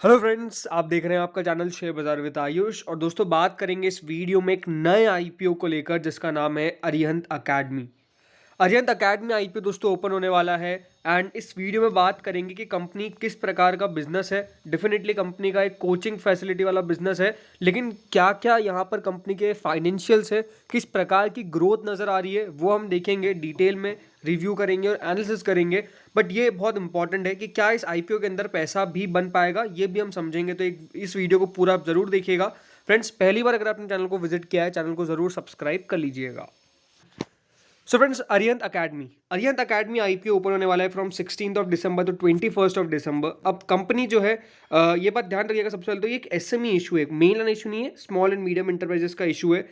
Hello friends, आप देख रहे हैं आपका चैनल शेयर बाजार विद आयुष। और दोस्तों, बात करेंगे इस वीडियो में एक नए आईपीओ को लेकर जिसका नाम है Arihant academy. Arihant academy IPO दोस्तों ओपन होने वाला है। एंड इस वीडियो में बात करेंगे कि कंपनी किस प्रकार का बिजनेस है। डेफिनेटली कंपनी का एक कोचिंग फैसिलिटी वाला बिजनेस है, लेकिन क्या क्या यहाँ पर कंपनी के फाइनेंशियल्स है, किस प्रकार की ग्रोथ नज़र आ रही है, वो हम देखेंगे, डिटेल में रिव्यू करेंगे और एनालिसिस करेंगे। बट ये बहुत इंपॉर्टेंट है कि क्या इस आईपीओ के अंदर पैसा भी बन पाएगा, ये भी हम समझेंगे। तो इस वीडियो को पूरा आप जरूर देखिएगा। फ्रेंड्स, पहली बार अगर आपने चैनल को विजिट किया है, चैनल को जरूर सब्सक्राइब कर लीजिएगा। So friends, Arihant academy IPO open होने वाला है from 16th of December to 21st of December. अब कंपनी जो है, ये बात ध्यान रखिएगा सबसे पहले तो, ये एक एसएमई इशू है, मेन लाइन इशू नहीं है, स्मॉल एंड मीडियम इंटरप्राइजेस का इशू है।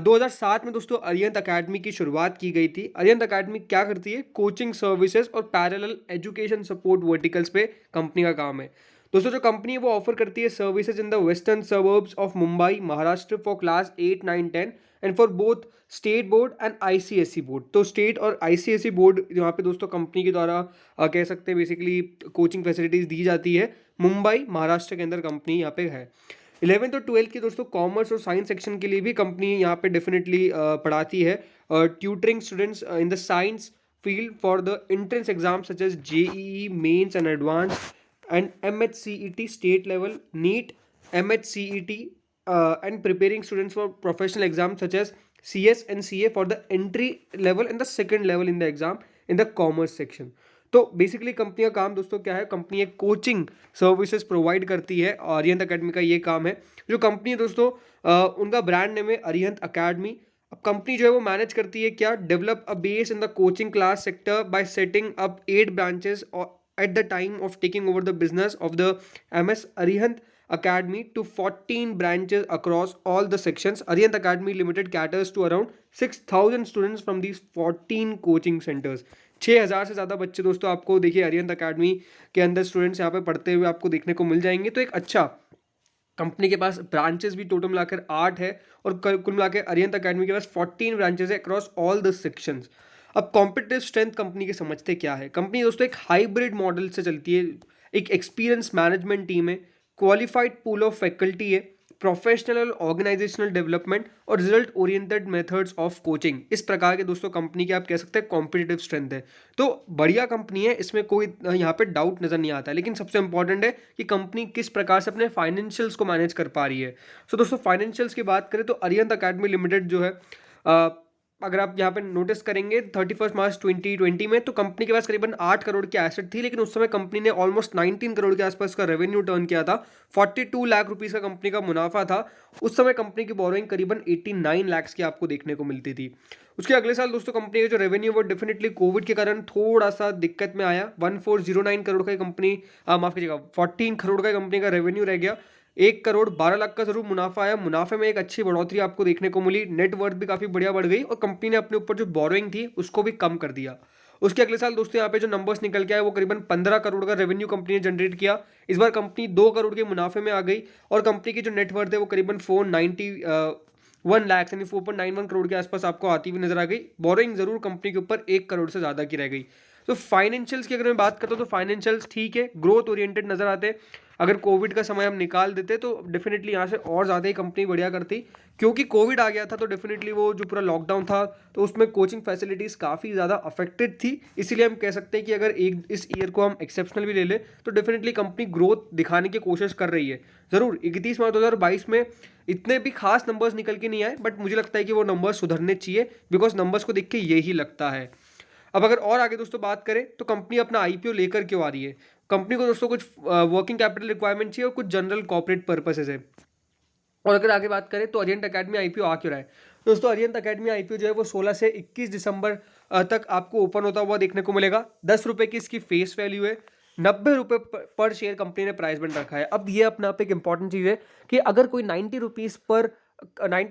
2007 में दोस्तों अरिहंत अकेडमी की शुरुआत की गई थी। अरिहंत अकेडमी क्या करती है? कोचिंग सर्विसेज और पैरेलल एजुकेशन सपोर्ट वर्टिकल्स पे कंपनी का काम है। दोस्तों, जो कंपनी है वो ऑफर करती है services in the western suburbs of Mumbai Maharashtra for class 8, 9, 10 and for both state board and ICSE board. तो स्टेट और आईसीएसई बोर्ड यहाँ पे दोस्तों कंपनी के द्वारा कह सकते हैं बेसिकली कोचिंग फैसिलिटीज दी जाती है। मुंबई महाराष्ट्र के अंदर कंपनी यहाँ पे है। 11th और 12th की दोस्तों कॉमर्स और साइंस सेक्शन के लिए भी कंपनी यहाँ पे डेफिनेटली पढ़ाती है। Tutoring students in the science field for the entrance exam such as JEE mains and advance and MHCET state level, NEET, MHCET, and preparing students for professional exams such as CS and CA for the entry level and the second level in the exam in the commerce section। तो basically company का काम दोस्तों क्या है? Company एक coaching services provide करती है और अरिहंत अकेडमी का ये काम है। जो कंपनी है दोस्तों, उनका ब्रांड नेम है अरिहंत अकेडमी। अब कंपनी जो है वो मैनेज करती है क्या? Develop a base in the coaching class sector bye setting up 8 branches at the time of taking over the business of the MS Arihant Academy to 14 branches across all the sections. Arihant Academy Limited caters to around 6,000 students from these 14 coaching centers। 6,000 से ज़्यादा बच्चे दोस्तों आपको देखिए Arihant academy के अंदर students यहाँ पे पढ़ते हुए आपको देखने को मिल जाएंगे। तो एक अच्छा कंपनी के पास ब्रांचेस भी टोटल मिलाकर 8 है और कुल मिलाकर अरिहंत अकेडमी के पास 14 ब्रांचेस है अक्रॉस ऑल द सेक्शंस। अब कॉम्पिटिटिव स्ट्रेंथ कंपनी के समझते क्या है? कंपनी दोस्तों एक हाइब्रिड मॉडल से चलती है। एक एक्सपीरियंस मैनेजमेंट टीम है, क्वालिफाइड पूल ऑफ फैकल्टी है, प्रोफेशनल ऑर्गेनाइजेशनल डेवलपमेंट और result oriented methods of coaching. इस प्रकार के दोस्तों कंपनी के आप कह सकते हैं कॉम्पिटिटिव स्ट्रेंथ है। तो बढ़िया कंपनी है, इसमें कोई यहाँ पे डाउट नजर नहीं आता है। लेकिन सबसे इंपॉर्टेंट है कि कंपनी किस प्रकार से अपने फाइनेंशियल्स को मैनेज कर पा रही है। सो दोस्तों, फाइनेंशियल्स की बात करें तो अरिहंत अकेडमी लिमिटेड जो है, अगर आप यहाँ पे नोटिस करेंगे 31 मार्च 2020 में, तो कंपनी के पास करीबन 8 करोड़ की एसेट थी। लेकिन उस समय कंपनी ने ऑलमोस्ट 19 करोड़ के आसपास का रेवेन्यू टर्न किया था। 42 लाख रुपीस का कंपनी का मुनाफा था। उस समय कंपनी की बोरोइंग करीबन 89 लाख की आपको देखने को मिलती थी। उसके अगले साल दोस्तों कंपनी का जो रेवेन्यू वो डेफिनेटली कोविड के कारण थोड़ा सा दिक्कत में आया। 1409 करोड़ का कंपनी, माफ कीजिएगा, 14 करोड़ का कंपनी का रेवेन्यू रह गया। 1 करोड़ 12 लाख का जरूर मुनाफा आया। मुनाफे में एक अच्छी बढ़ोतरी आपको देखने को मिली। नेटवर्थ भी काफी बढ़िया बढ़ गई और कंपनी ने अपने ऊपर जो बोरोइंग थी उसको भी कम कर दिया। उसके अगले साल दोस्तों यहाँ पे जो नंबर्स निकल के आए वो करीबन 15 करोड़ का रेवेन्यू कंपनी ने जनरेट किया। इस बार कंपनी 2 करोड़ के मुनाफे में आ गई और कंपनी की जो नेटवर्थ है वो करीबन 491 लाख यानी 4.91 करोड़ के आसपास आपको आती हुई नजर आ गई। बोरोइंग जरूर कंपनी के ऊपर 1 करोड़ से ज्यादा की रह गई। तो फाइनेंशियल्स की अगर मैं बात करता हूँ तो फाइनेंशियल्स ठीक है, ग्रोथ ओरिएंटेड नजर आते हैं। अगर कोविड का समय हम निकाल देते तो डेफिनेटली यहाँ से और ज़्यादा ही कंपनी बढ़िया करती। क्योंकि कोविड आ गया था तो डेफिनेटली वो जो पूरा लॉकडाउन था तो उसमें कोचिंग फैसिलिटीज़ काफ़ी ज़्यादा अफेक्टेड थी। इसीलिए हम कह सकते हैं कि अगर एक इस ईयर को हम एक्सेप्शनल भी ले लें तो डेफिनेटली कंपनी ग्रोथ दिखाने की कोशिश कर रही है। ज़रूर 31 मार्च 2022 में इतने भी खास नंबर्स निकल के नहीं आए, बट मुझे लगता है कि वो नंबर्स सुधरने चाहिए, बिकॉज नंबर्स को देख के यही लगता है। अब अगर और आगे दोस्तों बात करें तो कंपनी अपना आईपीओ लेकर क्यों आ रही है? कंपनी को दोस्तों कुछ वर्किंग कैपिटल रिक्वायरमेंट चाहिए और कुछ जनरल कॉर्पोरेट पर्पसेस है। और अगर आगे बात करें तो अरिहंत अकेडमी आईपीओ आ क्यों रहा है? दोस्तों, अरिहंत अकेडमी आईपीओ जो है वो 16 से 21 दिसंबर तक आपको ओपन होता हुआ देखने को मिलेगा। 10 रुपये की इसकी फेस वैल्यू है। 90 रुपये पर शेयर कंपनी ने प्राइस बैंड रखा है। अब ये अपने आप एक इंपॉर्टेंट चीज़ है कि अगर कोई 90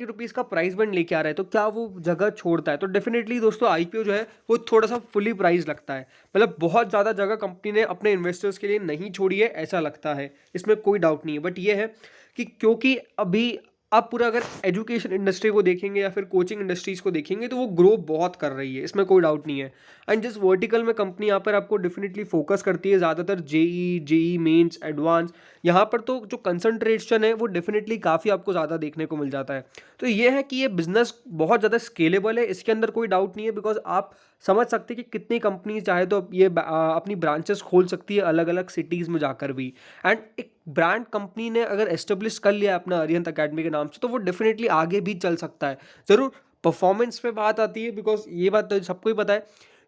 रुपीज़ का प्राइस बैंड लेके आ रहा है तो क्या वो जगह छोड़ता है? तो डेफिनेटली दोस्तों आईपीओ जो है वो थोड़ा सा फुली प्राइस लगता है। मतलब बहुत ज़्यादा जगह कंपनी ने अपने इन्वेस्टर्स के लिए नहीं छोड़ी है, ऐसा लगता है। इसमें कोई डाउट नहीं है। बट ये है कि क्योंकि अभी आप पूरा अगर एजुकेशन इंडस्ट्री को देखेंगे या फिर कोचिंग इंडस्ट्रीज को देखेंगे तो वो ग्रो बहुत कर रही है, इसमें कोई डाउट नहीं है। एंड जिस वर्टिकल में कंपनी यहाँ पर आपको डेफिनेटली फोकस करती है, ज़्यादातर जेई मेंस एडवांस यहाँ पर तो जो कंसंट्रेशन है वो डेफिनेटली काफ़ी आपको ज़्यादा देखने को मिल जाता है। तो ये है कि ये बिज़नेस बहुत ज़्यादा स्केलेबल है, इसके अंदर कोई डाउट नहीं है, बिकॉज़ आप समझ सकते हैं कि कितनी कंपनीज़ चाहे तो ये अपनी ब्रांचेस खोल सकती है अलग-अलग सिटीज़ में जाकर भी। एंड एक ब्रांड कंपनी ने अगर एस्टेब्लिश कर लिया है अपना अरिहंत अकेडमी के नाम से, तो वो डेफिनेटली आगे भी चल सकता है। ज़रूर परफॉर्मेंस पे बात आती है, बिकॉज़ ये बात तो सबको ही पता है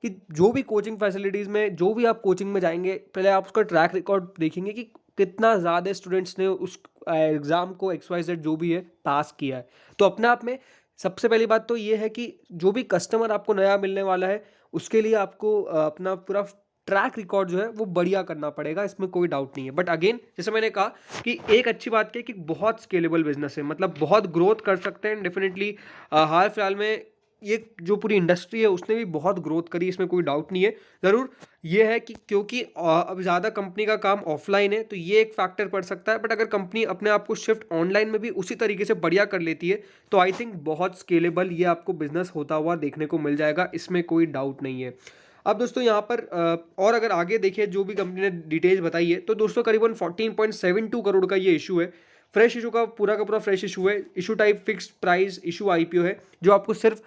कि जो भी कोचिंग फैसिलिटीज़ में जो भी आप कोचिंग में जाएँगे, पहले आप उसका ट्रैक रिकॉर्ड देखेंगे कि कितना ज़्यादा स्टूडेंट्स ने उस एग्ज़ाम को XYZ जो भी है पास किया है। तो अपने आप में सबसे पहली बात तो ये है कि जो भी कस्टमर आपको नया मिलने वाला है, उसके लिए आपको अपना पूरा ट्रैक रिकॉर्ड जो है वो बढ़िया करना पड़ेगा, इसमें कोई डाउट नहीं है। बट अगेन जैसे मैंने कहा कि एक अच्छी बात क्या है कि बहुत स्केलेबल बिज़नेस है, मतलब बहुत ग्रोथ कर सकते हैं डेफिनिटली। हाल फिलहाल में ये जो पूरी इंडस्ट्री है उसने भी बहुत ग्रोथ करी, इसमें कोई डाउट नहीं है। ज़रूर ये है कि क्योंकि अब ज़्यादा कंपनी का काम ऑफलाइन है, तो ये एक फैक्टर पड़ सकता है। बट अगर कंपनी अपने आप को शिफ्ट ऑनलाइन में भी उसी तरीके से बढ़िया कर लेती है, तो आई थिंक बहुत स्केलेबल ये आपको बिजनेस होता हुआ देखने को मिल जाएगा, इसमें कोई डाउट नहीं है। अब दोस्तों यहाँ पर और अगर आगे देखिए जो भी कंपनी ने डिटेल्स बताई है, तो दोस्तों करीबन 14.72 करोड़ का ये इशू है। फ्रेश इशू का पूरा फ्रेश इशू है। Issue type fixed price issue IPO है, जो आपको सिर्फ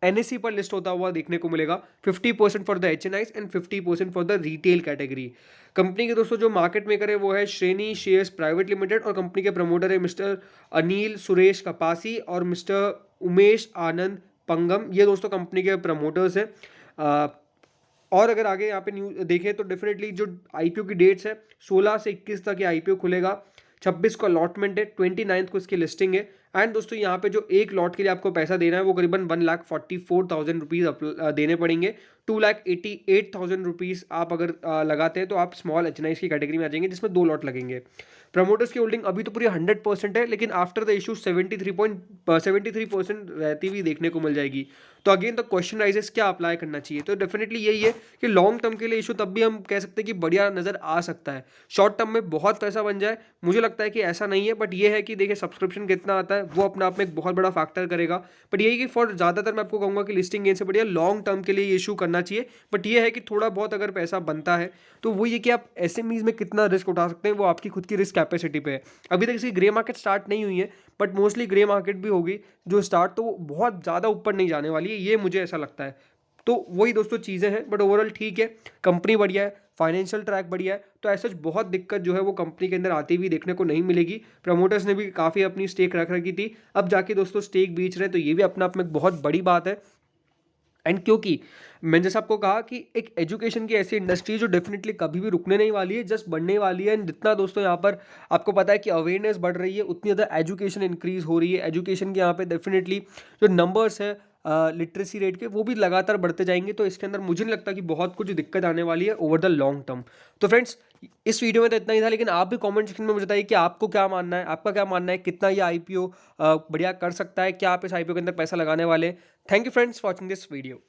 NSE पर लिस्ट होता हुआ देखने को मिलेगा। 50% for the HNIs and 50% for the retail category. Company के दोस्तों जो मार्केट मेकर है वो है श्रेणी शेयर्स प्राइवेट लिमिटेड, और कंपनी के प्रमोटर है मिस्टर अनिल सुरेश कपासी और मिस्टर उमेश आनंद पंगम। ये दोस्तों कंपनी के प्रमोटर्स हैं। और अगर आगे यहाँ पे न्यूज देखें तो डेफिनेटली जो IPO की डेट्स है 16 से 21 तक ये IPO खुलेगा। 26 को अलॉटमेंट है, 29 को इसकी लिस्टिंग है। एंड दोस्तों यहाँ पे जो एक लॉट के लिए आपको पैसा देना है वो करीबन 1,44,000 रुपीज़ देने पड़ेंगे। 2,88,000 रुपीज़ आप अगर लगाते हैं तो आप स्मॉल HNIs की कैटेगरी में आ जाएंगे, जिसमें 2 लॉट लगेंगे। प्रमोटर्स की होल्डिंग अभी तो पूरी 100% है, लेकिन आफ्टर द इशू 73% रहती हुई देखने को मिल जाएगी। तो अगेन द क्वेश्चन राइजेस, क्या अप्लाई करना चाहिए? तो डेफिनेटली यही है कि लॉन्ग टर्म के लिए इशू तब भी हम कह सकते हैं कि बढ़िया नज़र आ सकता है। शॉर्ट टर्म में बहुत पैसा बन जाए, मुझे लगता है कि ऐसा नहीं है। बट ये है कि देखिए सब्सक्रिप्शन कितना आता है वो अपने आप में एक बहुत बड़ा फैक्टर करेगा। बट यही कि फॉर ज़्यादातर मैं आपको कहूँगा कि लिस्टिंग गेन से बढ़िया लॉन्ग टर्म के लिए ये इशू करना चाहिए। बट ये है कि थोड़ा बहुत अगर पैसा बनता है तो वो ये कि आप SMEs में कितना रिस्क उठा सकते हैं, वो आपकी खुद की रिस्क कैपेसिटी पे है। अभी तक इसकी ग्रे मार्केट स्टार्ट नहीं हुई है, बट मोस्टली ग्रे मार्केट भी होगी जो स्टार्ट, तो वो बहुत ज़्यादा ऊपर नहीं जाने वाली है, ये मुझे ऐसा लगता है। तो वही दोस्तों चीज़ें हैं, बट ओवरऑल ठीक है, कंपनी बढ़िया है, फाइनेंशियल ट्रैक बढ़िया है। तो ऐसा बहुत दिक्कत जो है वो कंपनी के अंदर आती हुई देखने को नहीं मिलेगी। प्रमोटर्स ने भी काफ़ी अपनी स्टेक रख रखी थी, अब जाके दोस्तों स्टेक बेच रहे हैं, तो ये भी अपने आप में एक बहुत बड़ी बात है। एंड क्योंकि मैंने जैसे आपको कहा कि एक एजुकेशन की ऐसी इंडस्ट्री जो डेफिनेटली कभी भी रुकने नहीं वाली है, जस्ट बढ़ने वाली है। एंड जितना दोस्तों यहाँ पर आपको पता है कि अवेयरनेस बढ़ रही है, उतनी ज़्यादा एजुकेशन इंक्रीज हो रही है। एजुकेशन के यहाँ पे डेफिनेटली जो नंबर्स है लिटरेसी रेट के, वो भी लगातार बढ़ते जाएंगे। तो इसके अंदर मुझे नहीं लगता कि बहुत कुछ दिक्कत आने वाली है ओवर द लॉन्ग टर्म। तो फ्रेंड्स, इस वीडियो में तो इतना ही था, लेकिन आप भी कमेंट सेक्शन में मुझे बताइए कि आपको क्या मानना है, आपका क्या मानना है, कितना ये IPO बढ़िया कर सकता है, क्या आप इस IPO के अंदर पैसा लगाने वाले हैं। Thank you friends for watching this video.